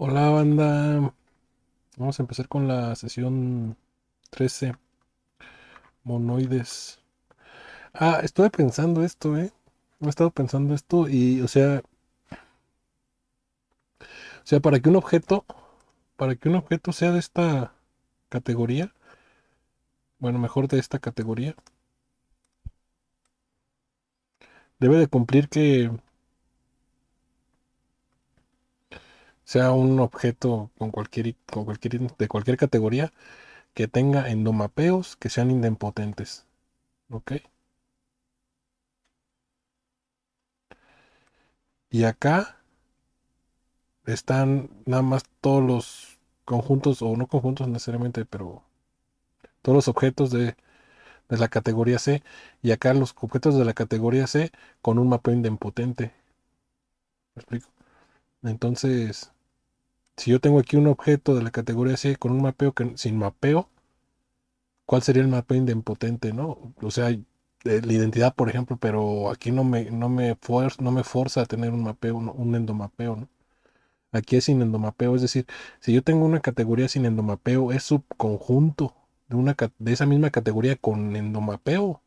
Hola banda, vamos a empezar con la sesión 13, monoides. Estuve pensando esto, he estado pensando esto y, o sea, para que un objeto sea de esta categoría, bueno, mejor de esta categoría, debe de cumplir que sea un objeto de cualquier categoría que tenga endomapeos que sean idempotentes, ¿ok? Y acá están nada más todos los conjuntos, o no conjuntos necesariamente, pero todos los objetos de la categoría C, y acá los objetos de la categoría C con un mapeo idempotente. ¿Me explico? Entonces, si yo tengo aquí un objeto de la categoría C con un mapeo sin mapeo, ¿cuál sería el mapeo idempotente, no? O sea, la identidad, por ejemplo, pero aquí no me forza a tener un mapeo, un endomapeo, ¿no? Aquí es sin endomapeo, es decir, si yo tengo una categoría sin endomapeo, es subconjunto de esa misma categoría con endomapeo.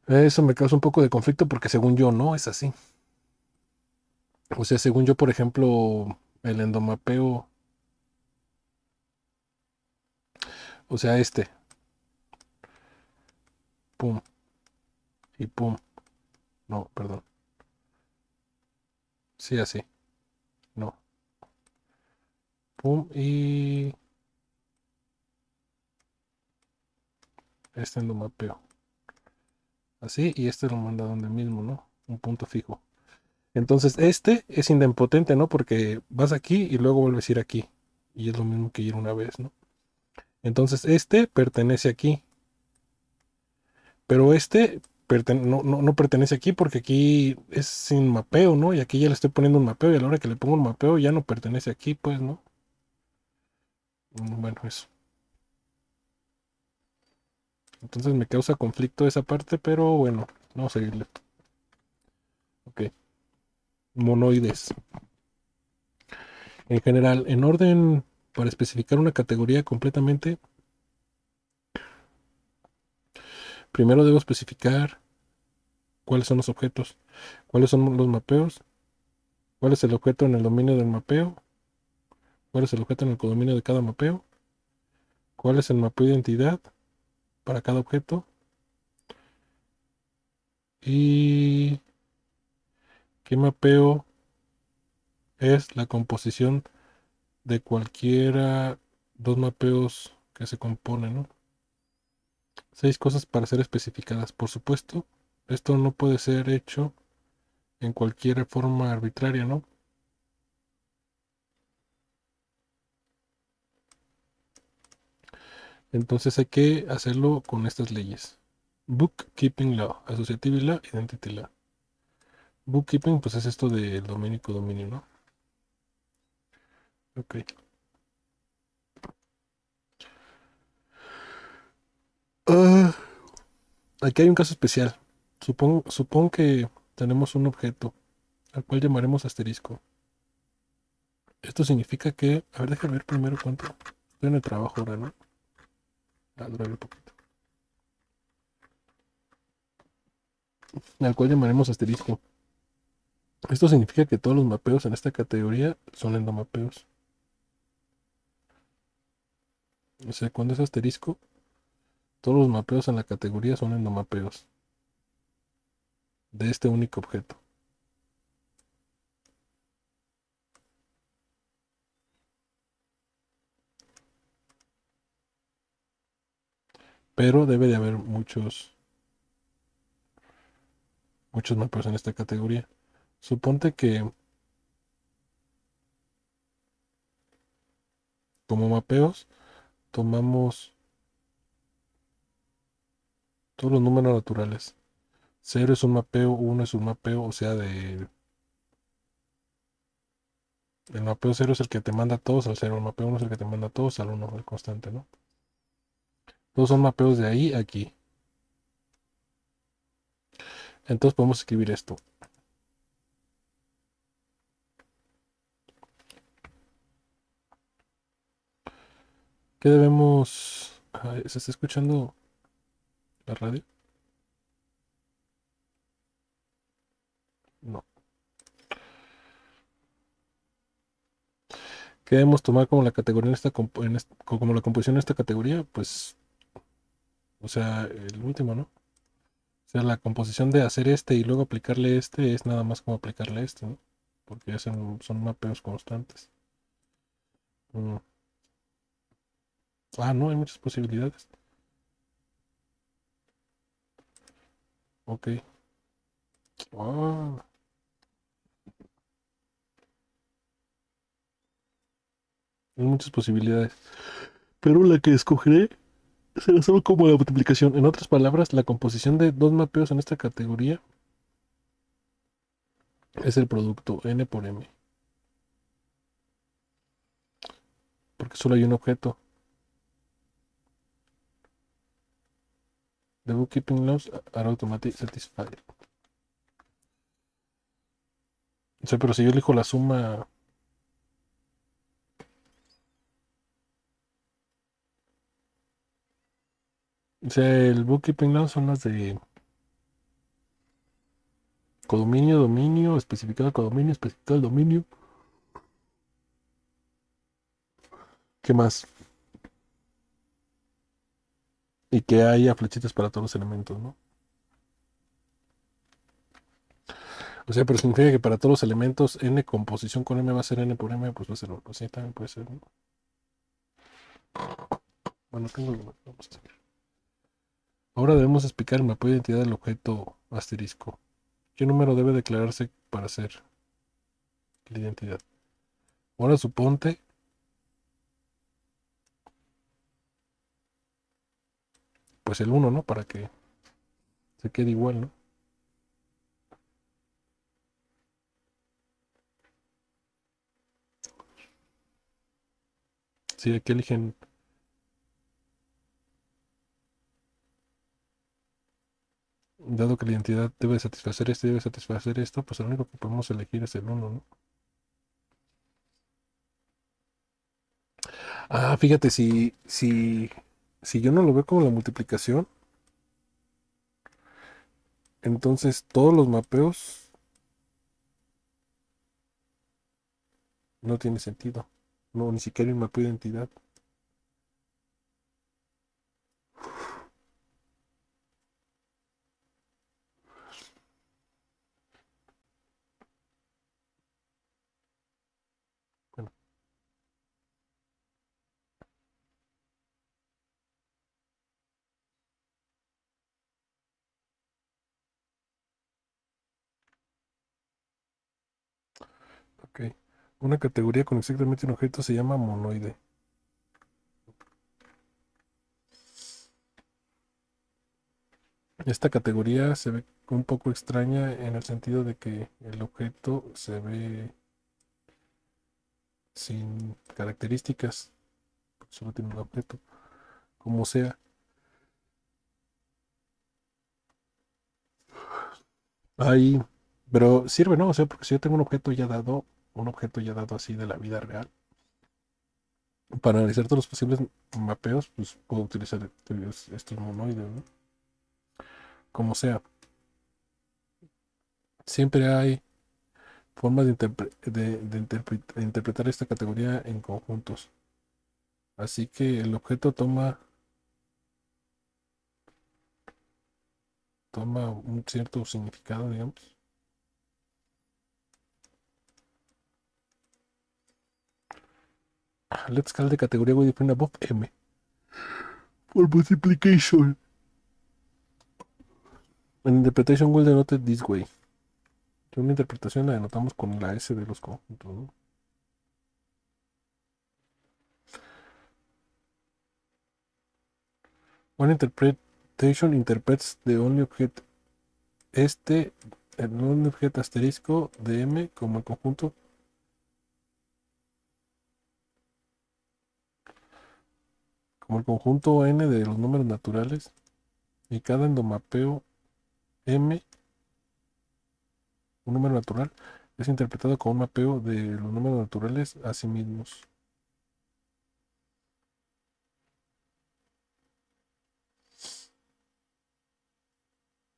Eso me causa un poco de conflicto porque según yo no es así. O sea, según yo, por ejemplo, el endomapeo, o sea, pum, y pum, no, perdón, sí, así, no, pum, y este endomapeo, así, y este lo manda donde mismo, ¿no? Un punto fijo. Entonces, este es idempotente, ¿no? Porque vas aquí y luego vuelves a ir aquí. Y es lo mismo que ir una vez, ¿no? Entonces, este pertenece aquí. Pero no pertenece aquí porque aquí es sin mapeo, ¿no? Y aquí ya le estoy poniendo un mapeo y a la hora que le pongo un mapeo ya no pertenece aquí, pues, ¿no? Bueno, eso. Entonces me causa conflicto esa parte, pero bueno, vamos a seguirle. Ok. Monoides. En general, en orden para especificar una categoría completamente, primero debo especificar cuáles son los objetos, cuáles son los mapeos, cuál es el objeto en el dominio del mapeo, cuál es el objeto en el codominio de cada mapeo, cuál es el mapeo de identidad para cada objeto y qué mapeo es la composición de cualquiera dos mapeos que se componen, ¿no? 6 cosas para ser especificadas. Por supuesto, esto no puede ser hecho en cualquier forma arbitraria, ¿no? Entonces hay que hacerlo con estas leyes. Bookkeeping Law, Associative Law, Identity Law. Bookkeeping, pues es esto del dominio y codominio, ¿no? Ok. Ah, Aquí hay un caso especial. Supón que tenemos un objeto al cual llamaremos asterisco. Esto significa que, a ver, déjame ver primero cuánto. Estoy en el trabajo ahora, ¿no? Dura un poquito. Al cual llamaremos asterisco. Esto significa que todos los mapeos en esta categoría son endomapeos. O sea, cuando es asterisco, todos los mapeos en la categoría son endomapeos de este único objeto. Pero debe de haber muchos mapeos en esta categoría. Suponte que como mapeos tomamos todos los números naturales. Cero es un mapeo, uno es un mapeo, o sea, el mapeo cero es el que te manda a todos al cero, el mapeo uno es el que te manda a todos al uno, el constante, ¿no? Todos son mapeos de ahí a aquí. Entonces podemos escribir esto. ¿Qué debemos? Ay, ¿se está escuchando la radio? No. ¿Qué debemos tomar como la categoría en como la composición de esta categoría? Pues, o sea, el último, ¿no? O sea, la composición de hacer este y luego aplicarle este es nada más como aplicarle este, ¿no? Porque son mapeos constantes. Mm. Ah, no, hay muchas posibilidades. Ok. Ah, hay muchas posibilidades. Pero la que escogeré será solo como la multiplicación. En otras palabras, la composición de dos mapeos en esta categoría es el producto n por m, porque solo hay un objeto. The bookkeeping laws are automatically satisfied. O sea, pero si yo elijo la suma, o sea, el bookkeeping laws son las de codominio, dominio, especificado el dominio. ¿Qué más? Y que haya flechitas para todos los elementos, ¿no? O sea, pero significa que para todos los elementos n composición con m va a ser n por m, pues va a ser 1. Pues sí, también puede ser, ¿no? Bueno, tengo el número, vamos a ver. Ahora debemos explicar el mapeo de identidad del objeto asterisco. ¿Qué número debe declararse para hacer la identidad? Ahora suponte, pues el uno, ¿no? Para que se quede igual, ¿no? Si aquí eligen, dado que la identidad debe satisfacer esto y debe satisfacer esto, pues lo único que podemos elegir es el uno, ¿no? Ah, fíjate, si yo no lo veo como la multiplicación, entonces todos los mapeos no tiene sentido. No, ni siquiera hay un mapeo de identidad. Bueno, ok. Una categoría con exactamente un objeto se llama monoide. Esta categoría se ve un poco extraña en el sentido de que el objeto se ve sin características, solo tiene un objeto, como sea. Ahí, pero sirve, ¿no? O sea, porque si yo tengo un objeto ya dado así de la vida real, para analizar todos los posibles mapeos, pues puedo utilizar estos monoides, ¿no? Como sea, siempre hay formas de interpretar esta categoría en conjuntos. Así que el objeto toma un cierto significado, digamos. Let's call the category we define above M for multiplication. An interpretation will denote it this way. Una interpretación la denotamos con la S de los conjuntos, ¿no? One interpretation interprets the only object este, el only object asterisco de M como el conjunto, como el conjunto N de los números naturales y cada endomapeo M, un número natural, es interpretado como un mapeo de los números naturales a sí mismos.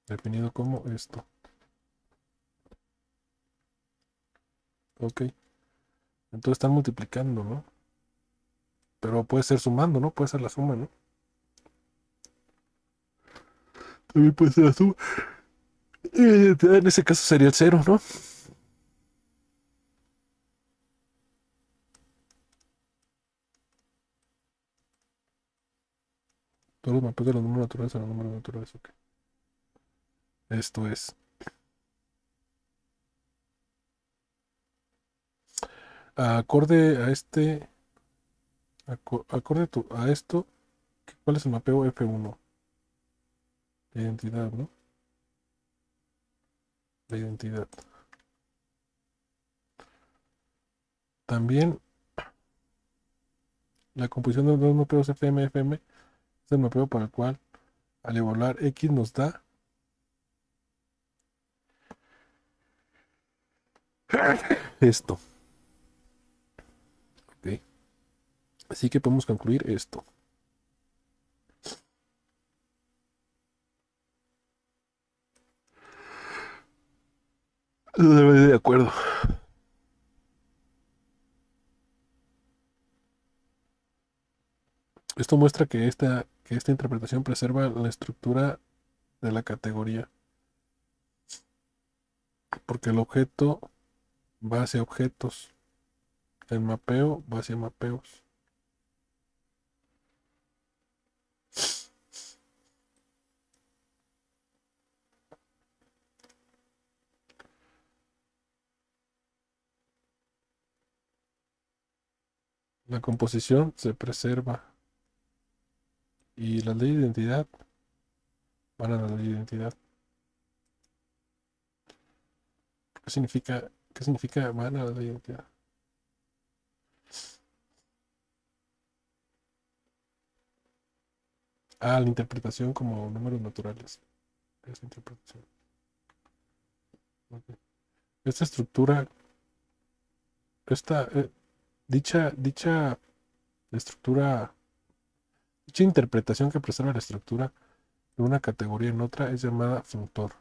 definido como esto. Ok, entonces están multiplicando, ¿no? Pero puede ser sumando, ¿no? Puede ser la suma, ¿no? También puede ser la suma. En ese caso sería el cero, ¿no? Todos los mapeos de los números naturales a los números naturales, ok. Esto es. Acorde a este. A esto, ¿cuál es el mapeo F1? La identidad, ¿no? La identidad. También la composición de los dos mapeos FM es el mapeo para el cual al evaluar X nos da esto. ¿Ok? Así que podemos concluir esto. De acuerdo. Esto muestra que esta interpretación preserva la estructura de la categoría, porque el objeto va hacia objetos, el mapeo va hacia mapeos. La composición se preserva y la ley de identidad van a la ley de identidad. ¿Qué significa van a la ley de identidad? La interpretación como números naturales. Esta interpretación. Ok. Esta estructura, esta, dicha estructura, dicha interpretación que preserva la estructura de una categoría en otra es llamada functor.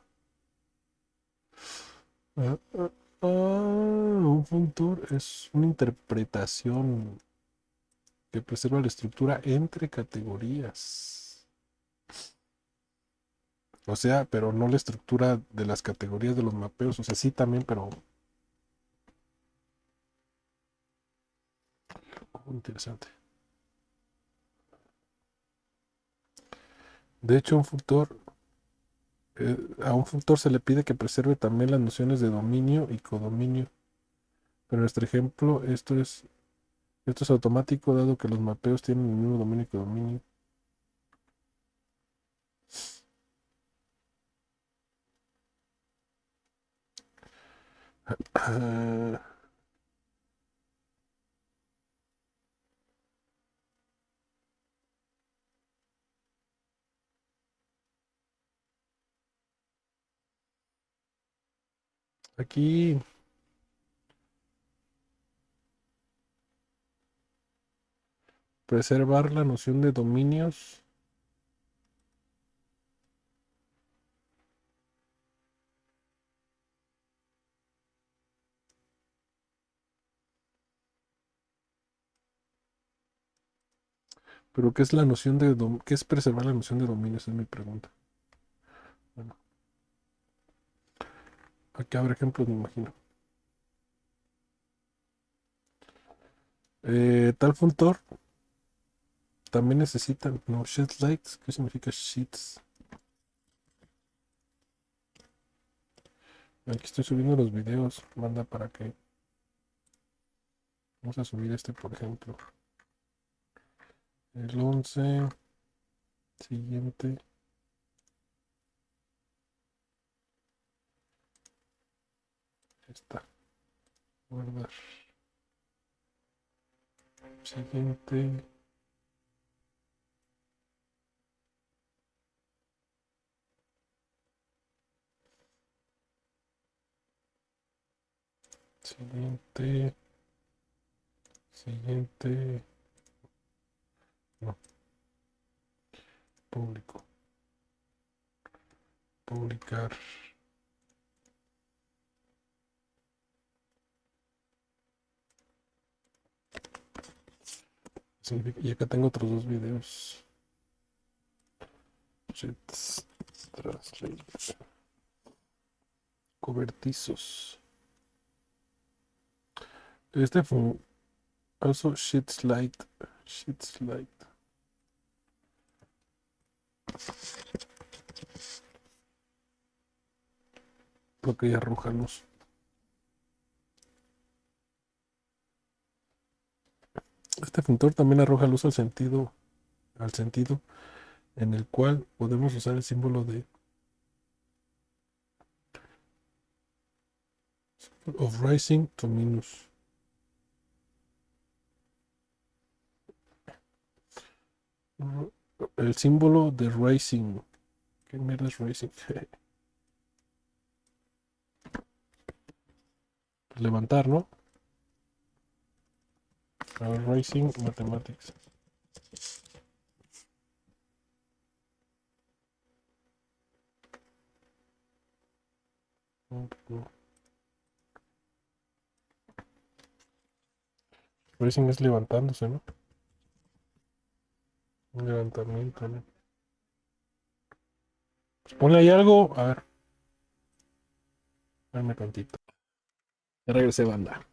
Ah, ah, un functor es una interpretación que preserva la estructura entre categorías. O sea, pero no la estructura de las categorías de los mapeos. O sea, sí también, pero interesante. De hecho, a un functor se le pide que preserve también las nociones de dominio y codominio. Pero en nuestro ejemplo, esto es automático dado que los mapeos tienen el mismo dominio y codominio. Ah, aquí, preservar la noción de dominios. Pero ¿qué es la noción qué es preservar la noción de dominios? Esa es mi pregunta. Bueno, aquí habrá ejemplos, me imagino. Tal functor también necesita, no, sheet lights, ¿qué significa sheets? Aquí estoy subiendo los videos, manda para que, vamos a subir este, por ejemplo. El 11 siguiente, está, guardar, siguiente, siguiente, siguiente, no, público. Publicar. Y acá tengo otros dos videos. Jets Translate. Cobertizos. Este fue also sheet slide. Sheet slide. Lo que arroja luz. Este funtor también arroja luz al sentido en el cual podemos usar el símbolo de of rising to minus. El símbolo de rising. ¿Qué mierda es rising? Levantar, ¿no? A ver, rising mathematics. Rising es levantándose, ¿no? Un levantamiento, ¿no? Pues ponle ahí algo. A ver, dame tantito. Ya regresé, banda.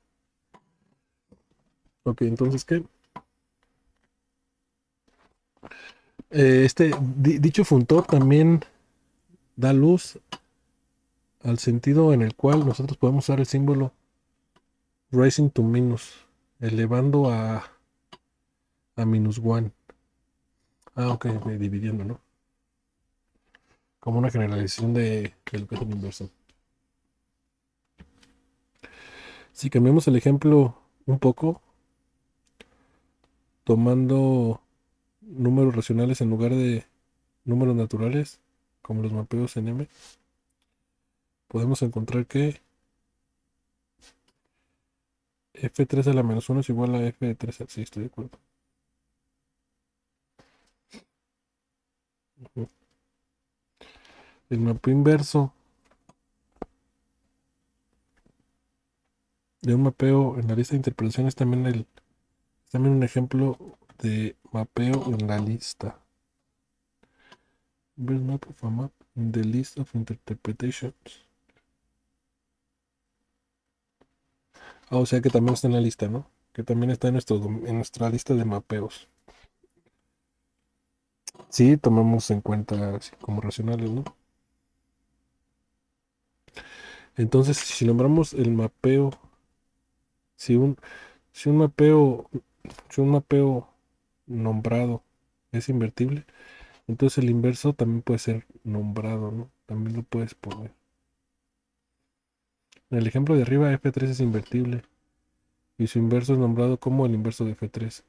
Ok, entonces, ¿qué? Dicho funtor también da luz al sentido en el cual nosotros podemos usar el símbolo rising to minus, elevando a minus one. Ah, ok, dividiendo, ¿no? Como una generalización del peso inverso. Si cambiamos el ejemplo un poco, tomando números racionales en lugar de números naturales, como los mapeos en M, podemos encontrar que f3 a la menos 1 es igual a f3 a... Sí, estoy de acuerdo. Ujú. El mapeo inverso de un mapeo en la lista de interpretación es también un ejemplo de mapeo en la lista. Inverse map of a map in the list of interpretations. Ah, o sea que también está en la lista, ¿no? Que también está en nuestra lista de mapeos. Sí, tomamos en cuenta así como racionales, ¿no? Entonces, si nombramos el mapeo, si un, si un mapeo, si un mapeo nombrado es invertible, entonces el inverso también puede ser nombrado, ¿no? También lo puedes poner. En el ejemplo de arriba, f3 es invertible y su inverso es nombrado como el inverso de f3.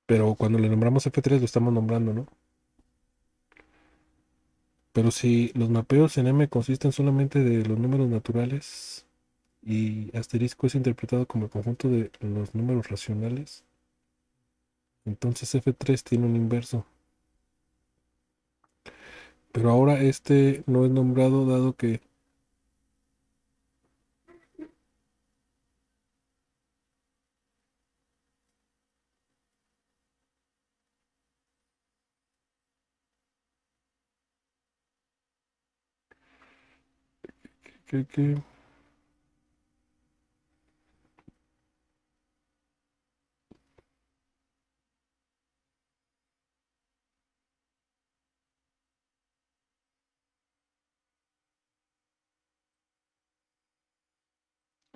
Pero cuando le nombramos f3 lo estamos nombrando, ¿no? Pero si los mapeos en M consisten solamente de los números naturales y asterisco es interpretado como el conjunto de los números racionales, entonces f3 tiene un inverso. Pero ahora este no es nombrado dado que que-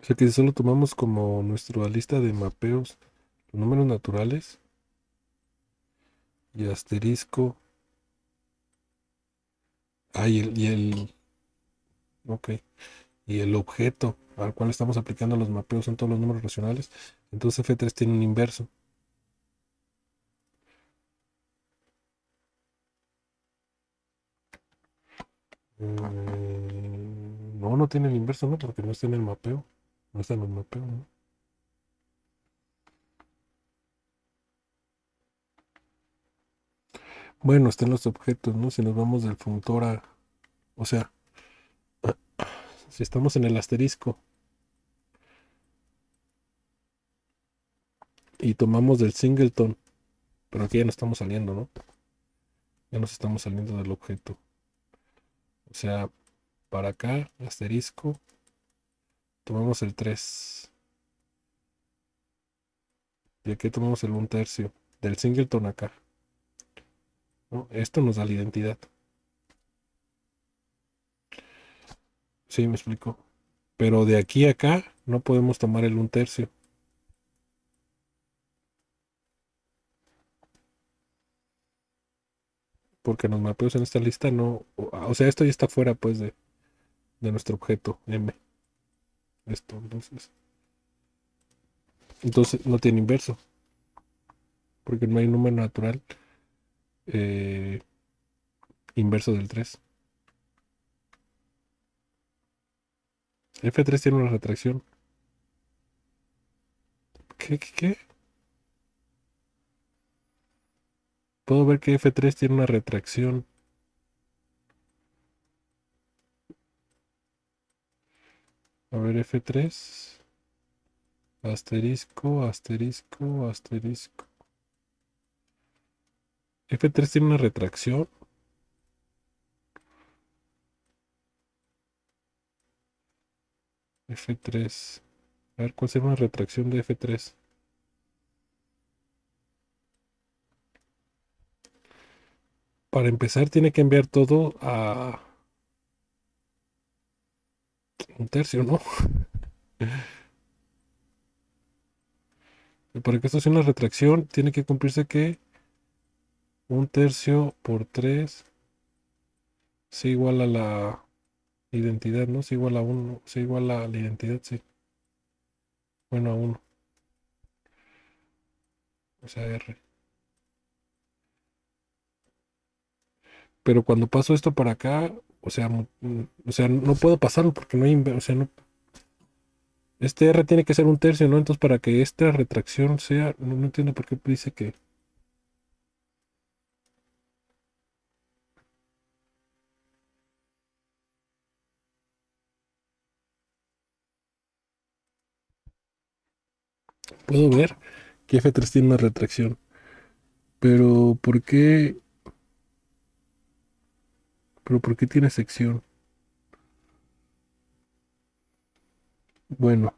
o sea, que si solo tomamos como nuestra lista de mapeos los números naturales y asterisco. Ah, ok, y el objeto al cual estamos aplicando los mapeos son todos los números racionales, entonces f3 tiene un inverso. No, no tiene el inverso, ¿no? Porque no está en el mapeo. No está en el mapeo, ¿no? Bueno, están los objetos, ¿no? Si nos vamos del funtor a, o sea, si estamos en el asterisco y tomamos del singleton, pero aquí ya no estamos saliendo, ¿no? Ya nos estamos saliendo del objeto. O sea, para acá, asterisco, tomamos el 3 y aquí tomamos el 1/3 del singleton acá, ¿no? Esto nos da la identidad. Sí, me explico. Pero de aquí a acá no podemos tomar el 1/3 porque los mapeos en esta lista no, o sea, esto ya está fuera pues de nuestro objeto M. Esto, entonces no tiene inverso, porque no hay número natural eh, inverso del 3. F3 tiene una retracción. ¿Qué? Puedo ver que F3 tiene una retracción. A ver, F3, asterisco, asterisco, asterisco. F3 tiene una retracción. F3. A ver, ¿cuál será una retracción de F3? Para empezar, tiene que enviar todo a 1/3, ¿no? Y para que esto sea una retracción, tiene que cumplirse que 1/3 por 3 sea igual a la identidad, ¿no? Sea igual a 1, sea igual a la identidad, sí. Bueno, a 1, o sea, R. Pero cuando paso esto para acá, o sea, o sea, no puedo pasarlo porque no hay, o sea, no, este R tiene que ser 1/3, ¿no? Entonces, para que esta retracción sea, no entiendo por qué dice que puedo ver que F3 tiene una retracción. Pero, ¿por qué tiene sección? Bueno,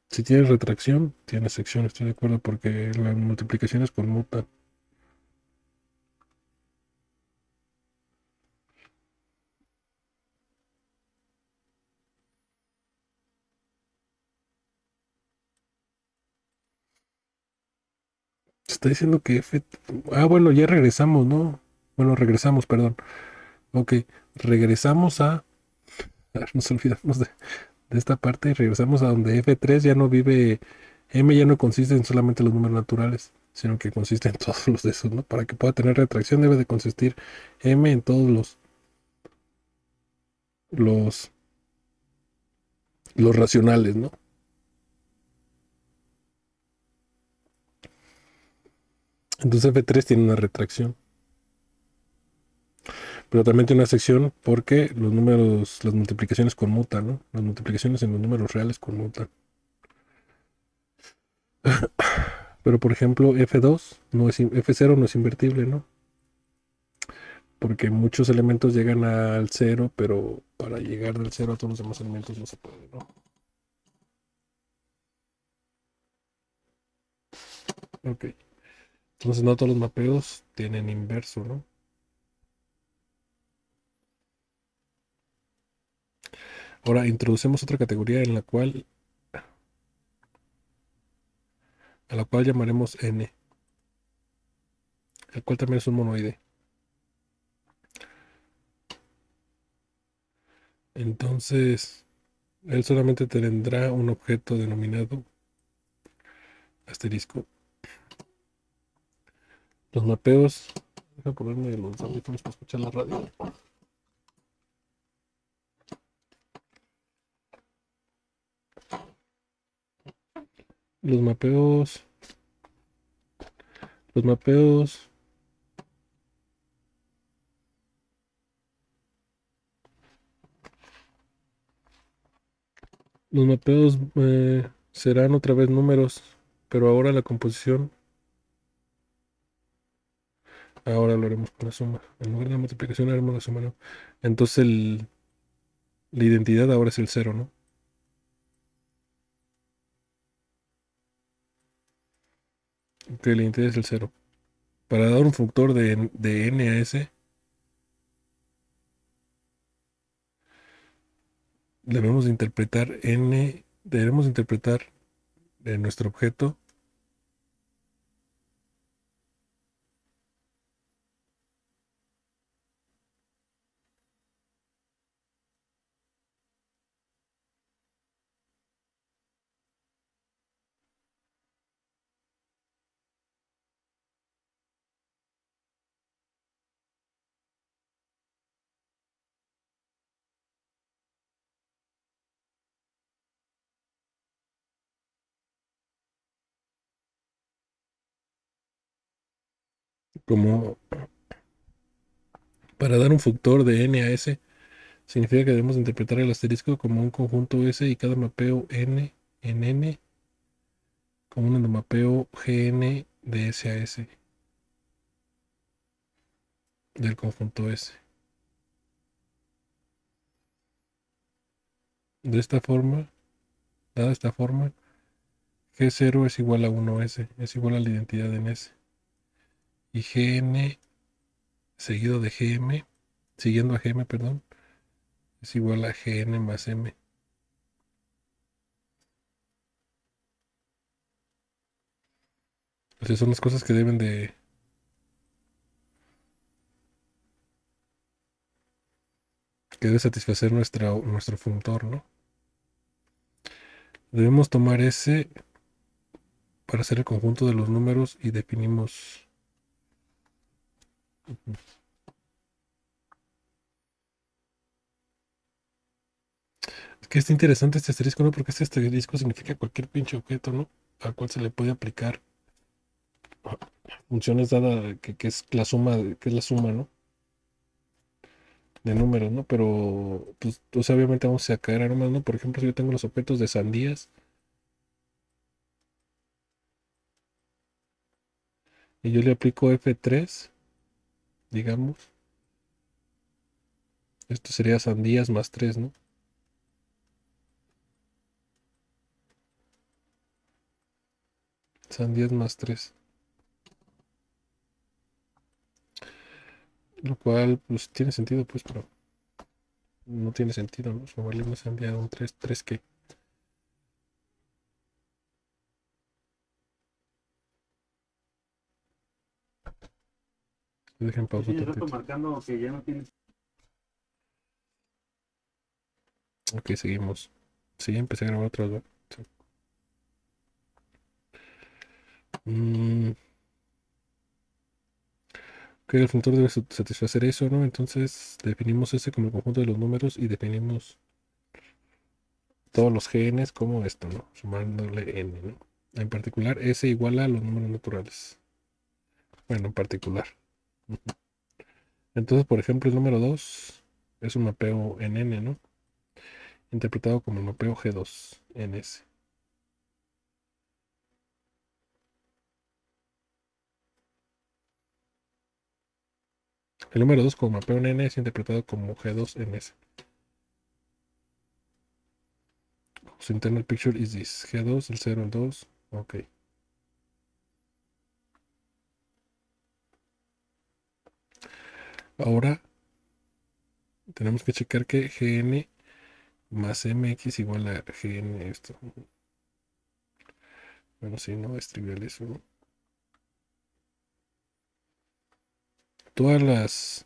si tiene retracción, tiene sección, estoy de acuerdo, porque las multiplicaciones conmutan. Está diciendo que F... Ah, bueno, ya regresamos, ¿no? Bueno, regresamos, perdón. Ok, regresamos nos olvidamos de esta parte y regresamos a donde F3 ya no vive, M ya no consiste en solamente los números naturales, sino que consiste en todos los de esos, ¿no? Para que pueda tener retracción debe de consistir M en todos los, los racionales, ¿no? Entonces F3 tiene una retracción, pero también tiene una sección porque los números, las multiplicaciones conmutan, ¿no? Las multiplicaciones en los números reales conmutan. Pero por ejemplo, F2 no es, F0 no es invertible, ¿no? Porque muchos elementos llegan al cero, pero para llegar del cero a todos los demás elementos no se puede, ¿no? Ok. Entonces no todos los mapeos tienen inverso, ¿no? Ahora introducimos otra categoría en a la cual llamaremos N, el cual también es un monoide. Entonces, él solamente tendrá un objeto denominado asterisco. Los mapeos, voy a ponerme los audífonos para escuchar la radio. Los mapeos. Los mapeos. Los mapeos serán otra vez números, pero ahora la composición, ahora lo haremos con la suma. En lugar de la multiplicación haremos la suma, ¿no? Entonces la identidad ahora es el cero, ¿no? Que la identidad es el cero. Para dar un factor de n a s, debemos interpretar nuestro objeto como para dar un factor de n a s, significa que debemos interpretar el asterisco como un conjunto S y cada mapeo n en n como un endomapeo Gn de S a S del conjunto S. De esta forma, dada esta forma, G0 es igual a 1S, es igual a la identidad en S. Y Gn seguido de Gm, siguiendo a Gm, perdón, es igual a Gn más M. O sea, son las cosas que que debe satisfacer nuestro funtor, ¿no? Debemos tomar S para hacer el conjunto de los números y definimos. Es que está interesante este asterisco, ¿no? Porque este asterisco significa cualquier pinche objeto, ¿no? Al cual se le puede aplicar funciones dada que es la suma, que es la suma, ¿no? De números, ¿no? Pero, pues, obviamente vamos a caer a números, ¿no? Por ejemplo, si yo tengo los objetos de sandías y yo le aplico F3, digamos, esto sería sandías más 3, ¿no? Sandías más 3, lo cual, pues, tiene sentido, pues, pero no tiene sentido, ¿no? Sumarle una sandía a un 3, 3 qué. Dejen pausa tantito. Ok, seguimos. Sí, empecé a grabar otra vez. Sí. Mm, ok, el funtor debe satisfacer eso, ¿no? Entonces definimos ese como el conjunto de los números y definimos todos los genes como esto, ¿no? Sumándole n, ¿no? En particular, S igual a los números naturales. Bueno, en particular. Ujú. Entonces, por ejemplo, el número 2 es un mapeo en n, ¿no? Interpretado como el mapeo G2 en S. El número 2 como mapeo en n es interpretado como G2 en S. Su internal picture is this. G2, el 0, el 2. Ok. Ahora tenemos que checar que Gn más Mx igual a Gn esto. Bueno, sí, no es trivial eso, ¿no? Todas las,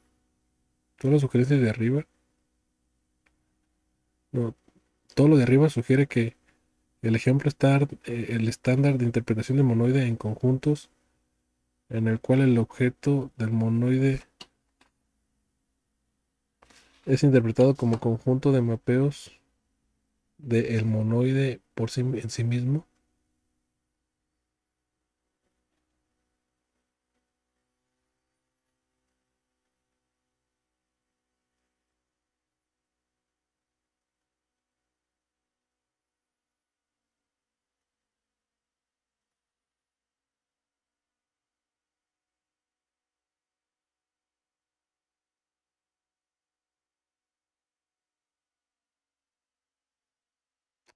todas las sugerencias de arriba, no, todo lo de arriba sugiere que el estándar de interpretación de monoide en conjuntos, en el cual el objeto del monoide es interpretado como conjunto de mapeos del monoide en sí mismo,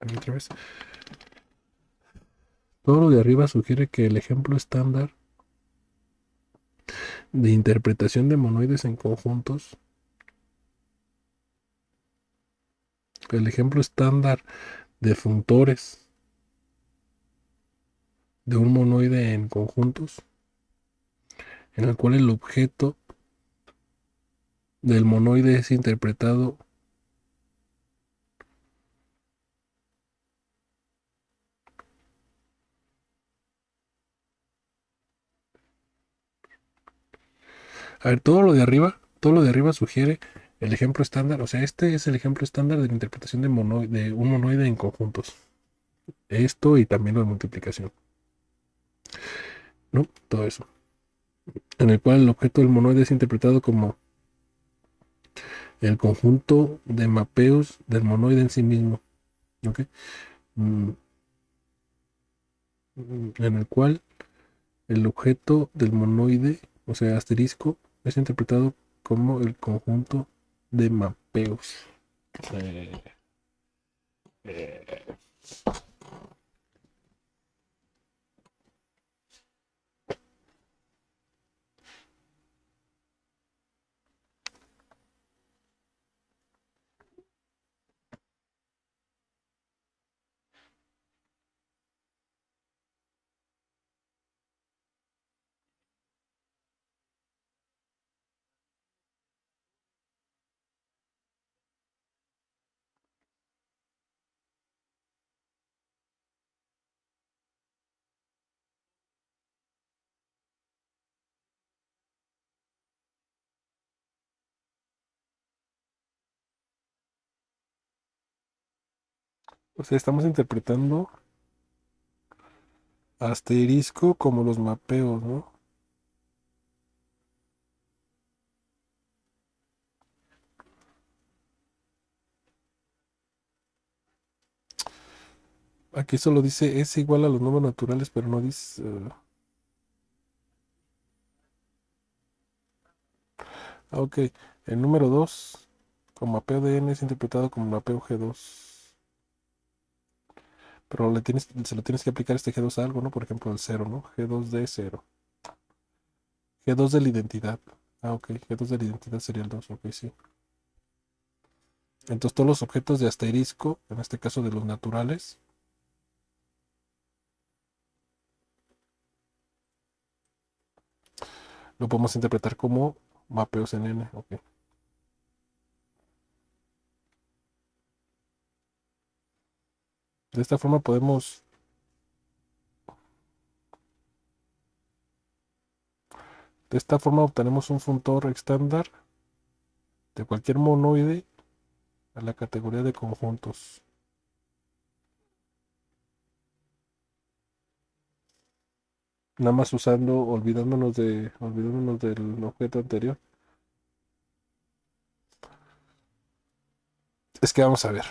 A ver, otra vez. Todo lo de arriba sugiere que el ejemplo estándar de interpretación de monoides en conjuntos, el ejemplo estándar de funtores de un monoide en conjuntos, en el cual el objeto del monoide es interpretado. A ver, todo lo de arriba sugiere el ejemplo estándar, o sea, este es el ejemplo estándar de la interpretación de un monoide en conjuntos. Esto y también lo de multiplicación, ¿no? Todo eso. En el cual el objeto del monoide es interpretado como el conjunto de mapeos del monoide en sí mismo, ¿ok? Mm, en el cual el objeto del monoide, o sea, asterisco, es interpretado como el conjunto de mapeos. Eh, eh, o sea, estamos interpretando asterisco como los mapeos, ¿no? Aquí solo dice es igual a los números naturales, pero no dice. Ok, el número 2 con mapeo de n es interpretado como mapeo G2. Pero se lo tienes que aplicar este G2 a algo, ¿no? Por ejemplo, el cero, ¿no? G2 de cero. G2 de la identidad. Ah, ok. G2 de la identidad sería el 2. Ok, sí. Entonces todos los objetos de asterisco, en este caso de los naturales, lo podemos interpretar como mapeos en n. Ok. De esta forma obtenemos un funtor estándar de cualquier monoide a la categoría de conjuntos. Nada más olvidándonos del objeto anterior. Es que vamos a ver.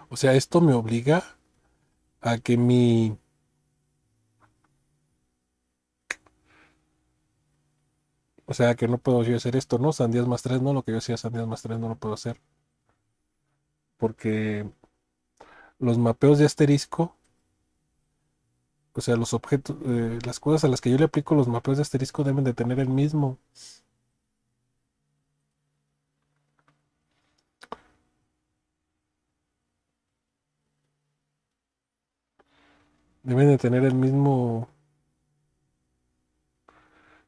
O sea, esto me obliga a que o sea, que no puedo yo hacer esto, ¿no? Sandías más 3, ¿no? Lo que yo hacía sandías más 3 no lo puedo hacer. Porque los mapeos de asterisco, o sea, los objetos, las cosas a las que yo le aplico los mapeos de asterisco deben de tener el mismo. Deben de tener el mismo.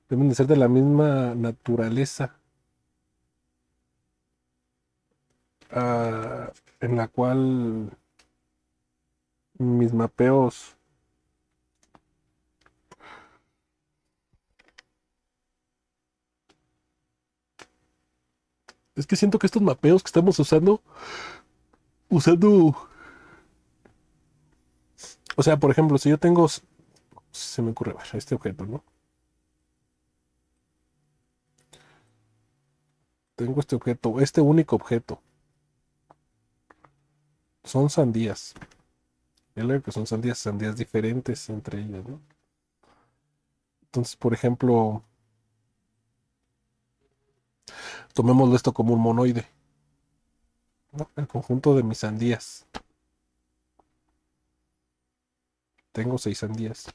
Deben de ser de la misma naturaleza. ah, en la cual mis mapeos. Es que siento que estos mapeos que estamos usando. O sea, por ejemplo, si yo tengo. Se me ocurre, a ver, este objeto, ¿no? Tengo este objeto, este único objeto. Son sandías. Y luego que son sandías diferentes entre ellas, ¿no? Entonces, por ejemplo, tomémoslo esto como un monoide, ¿no? El conjunto de mis sandías. Tengo 6 sandías.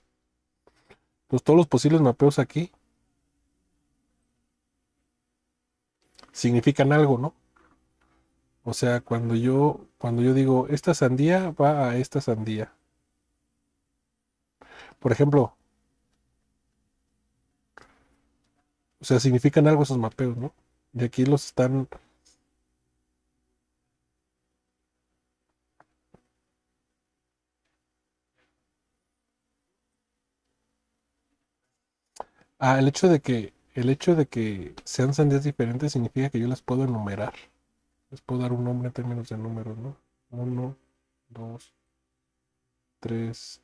Pues todos los posibles mapeos aquí significan algo, ¿no? O sea, cuando yo digo, esta sandía va a esta sandía. Por ejemplo, o sea, significan algo esos mapeos, ¿no? Y aquí los están. Ah, el hecho de que sean sandías diferentes significa que yo las puedo enumerar. Les puedo dar un nombre en términos de números, ¿no? Uno, dos, tres,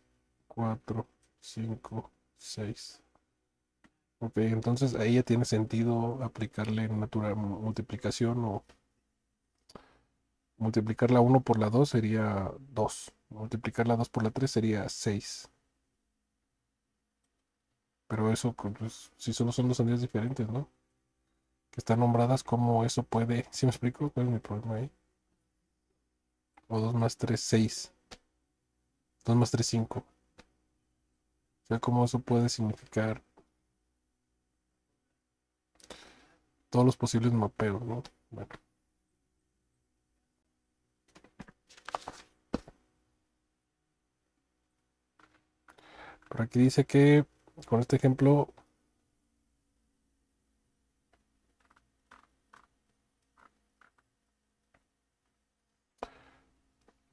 cuatro, cinco, seis. Ok, entonces ahí ya tiene sentido aplicarle natural multiplicación o multiplicar la uno por la 2 sería 2. Multiplicar la 2 por la 3 sería 6. Pero eso, pues, si solo son dos sandías diferentes, ¿no? Que están nombradas como eso puede. ¿Sí me explico? ¿Cuál es mi problema ahí? O 2 más 3 6. 2 más 3 5. O sea, cómo eso puede significar todos los posibles mapeos, ¿no? Bueno, por aquí dice que con este ejemplo,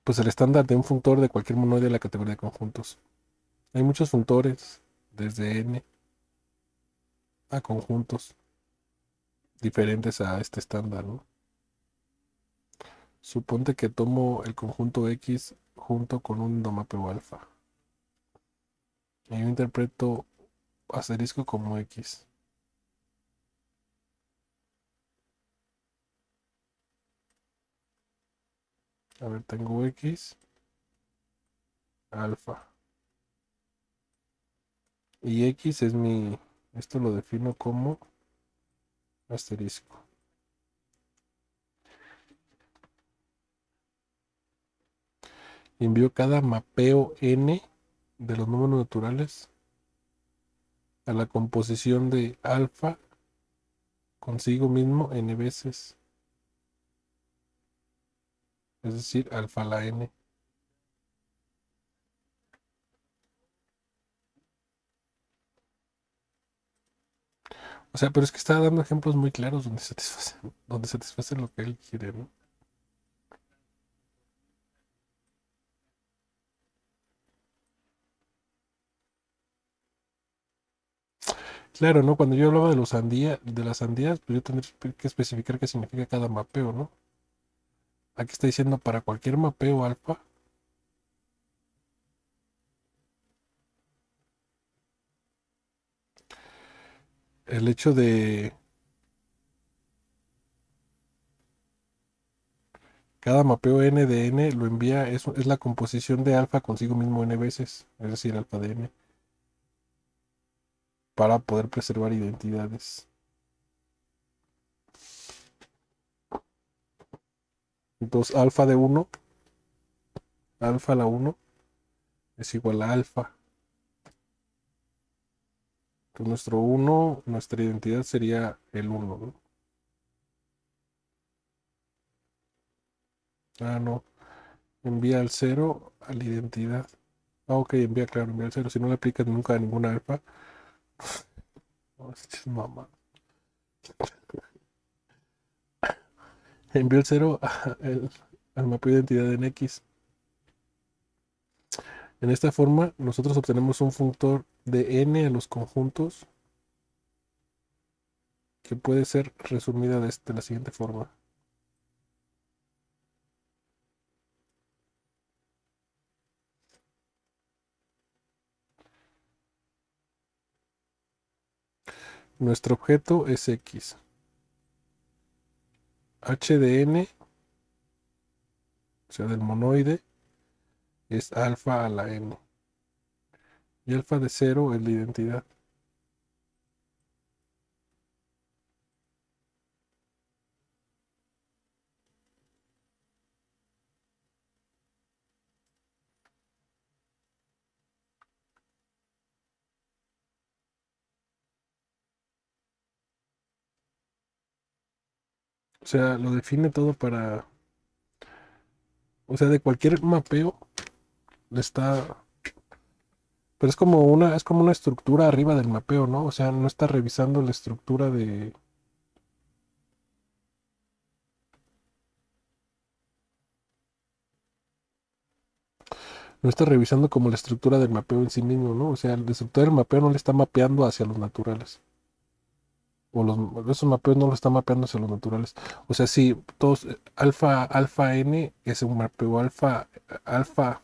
pues el estándar de un funtor de cualquier monoide de la categoría de conjuntos. Hay muchos funtores, desde n a conjuntos diferentes a este estándar, ¿no? Suponte que tomo el conjunto X junto con un endomapeo alfa. Y yo interpreto asterisco como X. A ver, tengo X, alfa. Y X es esto lo defino como asterisco. Envío cada mapeo n de los números naturales a la composición de alfa consigo mismo n veces. Es decir, alfa a la n. O sea, pero es que está dando ejemplos muy claros donde satisface lo que él quiere, ¿no? Claro, ¿no? Cuando yo hablaba de las sandías, pues yo tendría que especificar qué significa cada mapeo, ¿no? Aquí está diciendo para cualquier mapeo alfa, el hecho de cada mapeo n de n lo envía, es la composición de alfa consigo mismo n veces, es decir, alfa de n, para poder preservar identidades. Entonces, alfa a la uno es igual a alfa. Entonces, nuestro uno, nuestra identidad sería el uno, ¿no? Ah, no, envía al cero a la identidad. Ah, ok, envía al cero. Si no le aplicas nunca a ninguna alfa, no, es mamá. Envío el cero al mapeo de identidad en X. En esta forma, nosotros obtenemos un funtor de n a los conjuntos que puede ser resumida de la siguiente forma. Nuestro objeto es X. H de n, o sea, del monoide, es alfa a la n. Y alfa de cero es la identidad. O sea, lo define todo para... O sea, de cualquier mapeo está... Pero es como una estructura arriba del mapeo, ¿no? O sea, no está revisando la estructura de... No está revisando como la estructura del mapeo en sí mismo, ¿no? O sea, la estructura del mapeo no le está mapeando hacia los naturales. O esos mapeos no lo están mapeando hacia los naturales. O sea, sí, todos, alfa n es un mapeo alfa, alfa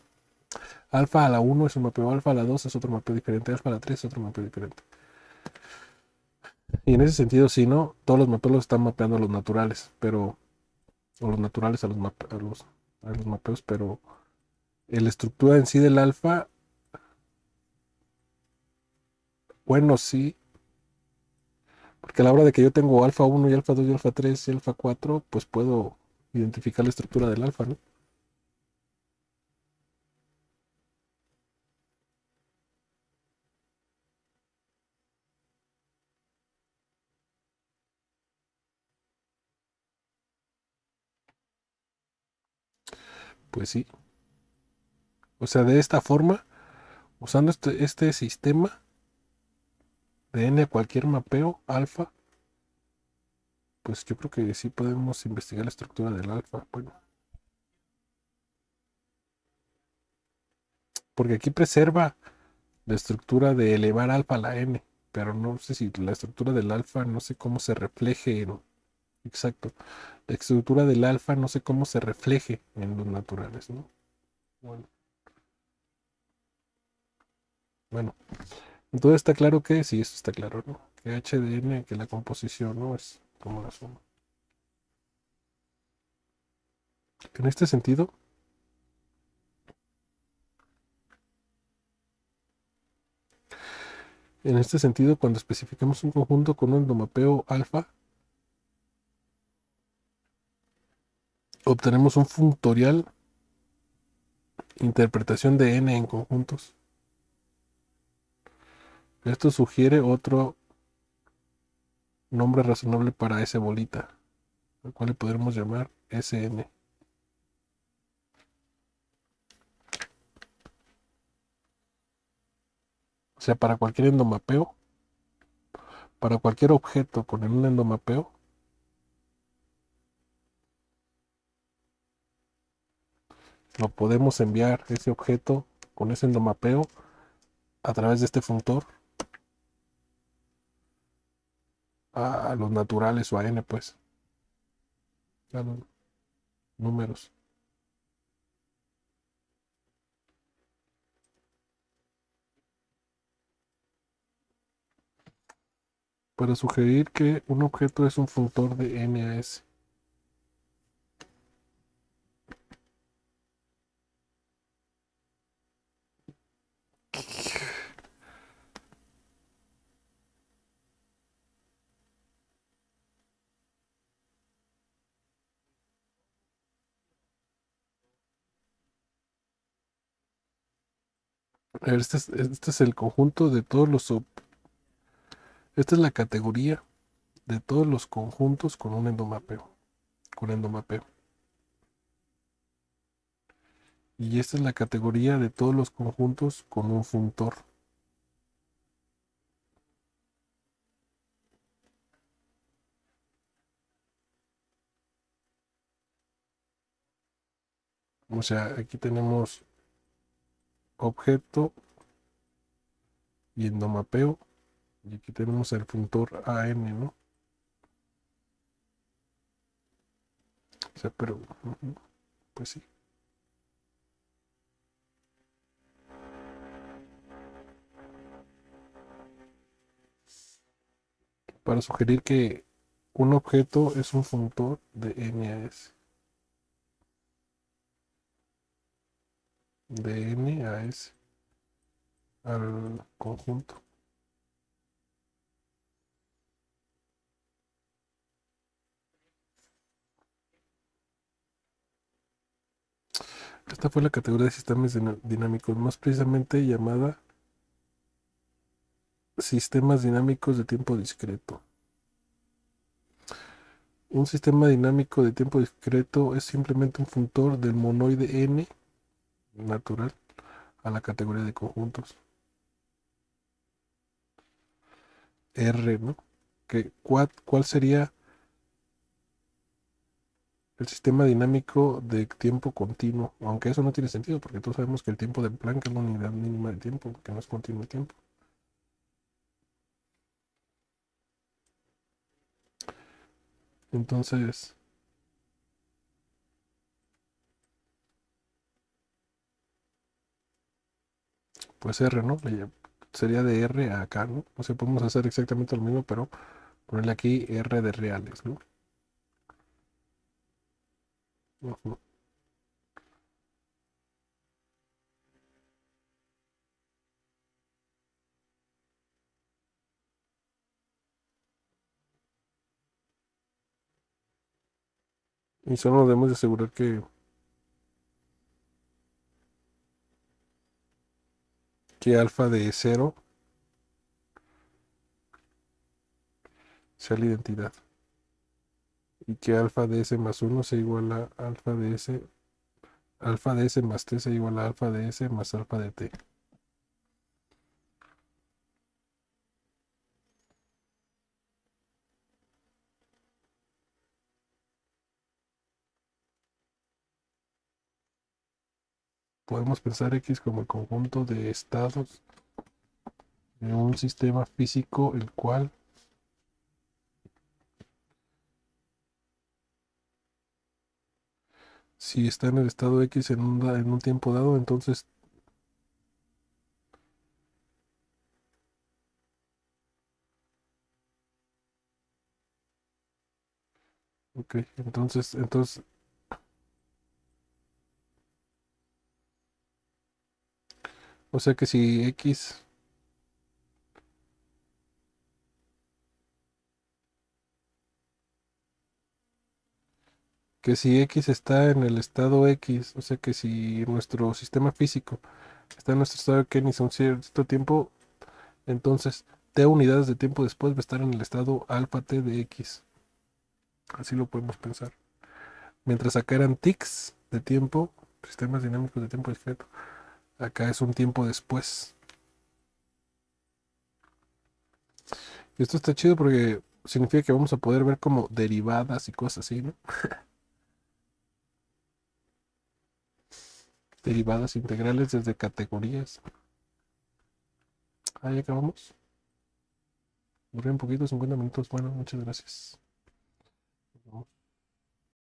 a la uno es un mapeo, alfa a la 2 es otro mapeo diferente, alfa a la 3 es otro mapeo diferente. Y en ese sentido, sí, ¿no? Todos los mapeos los están mapeando a los naturales, pero, o los naturales a los mapeos, pero la estructura en sí del alfa, bueno, sí, porque a la hora de que yo tengo alfa uno y alfa 2 y alfa 3 y alfa 4 pues puedo identificar la estructura del alfa, ¿no? Pues sí. O sea, de esta forma, usando este sistema de n a cualquier mapeo alfa, pues yo creo que sí podemos investigar la estructura del alfa. Bueno, porque aquí preserva la estructura de elevar alfa a la n, pero no sé si la estructura del alfa, no sé cómo se refleje en... Exacto. La estructura del alfa, no sé cómo se refleje en los naturales, ¿no? Bueno, bueno. Entonces está claro que, sí, esto está claro, ¿no? Que h de n, que la composición, ¿no? Es como la suma. En este sentido, cuando especificamos un conjunto con un endomapeo alfa, obtenemos un funtorial interpretación de n en conjuntos. Esto sugiere otro nombre razonable para S bolita, al cual le podremos llamar Sn. O sea, para cualquier endomapeo, para cualquier objeto con un endomapeo, lo podemos enviar ese objeto con ese endomapeo a través de este funtor a los naturales o a n, pues, a los números, para sugerir que un objeto es un funtor de n a s. A ver, este es el conjunto de todos los... Esta es la categoría de todos los conjuntos con un endomapeo. Con endomapeo. Y esta es la categoría de todos los conjuntos con un funtor. O sea, aquí tenemos objeto y endomapeo. Y aquí tenemos el funtor AN, ¿no? O sea, pero, pues sí. Para sugerir que un objeto es un funtor de N a S. de n a s al conjunto. Esta fue la categoría de sistemas dinámicos, más precisamente llamada sistemas dinámicos de tiempo discreto. Un sistema dinámico de tiempo discreto es simplemente un funtor del monoide n natural a la categoría de conjuntos. R, ¿no? ¿Cuál sería el sistema dinámico de tiempo continuo? Aunque eso no tiene sentido, porque todos sabemos que el tiempo de Planck es la unidad mínima de tiempo, que no es continuo el tiempo. Entonces, pues R, ¿no? Sería de R a acá, ¿no? O sea, podemos hacer exactamente lo mismo, pero ponerle aquí R de reales, ¿no? Ujú. Y solo debemos de asegurar que alfa de cero sea la identidad y que alfa de s más uno sea igual a alfa de s más t sea igual a alfa de s más alfa de t. Podemos pensar X como el conjunto de estados de un sistema físico, el cual, si está en el estado X en un tiempo dado, entonces, ok, entonces, o sea que si X está en el estado X, o sea que si nuestro sistema físico está en nuestro estado X a un cierto tiempo, entonces t unidades de tiempo después va a estar en el estado alfa t de X. Así lo podemos pensar. Mientras acá eran tics de tiempo, sistemas dinámicos de tiempo discreto, acá es un tiempo después. Y esto está chido porque significa que vamos a poder ver como derivadas y cosas así, ¿no? Derivadas integrales desde categorías. Ahí acabamos. Duré un poquito, 50 minutos. Bueno, muchas gracias.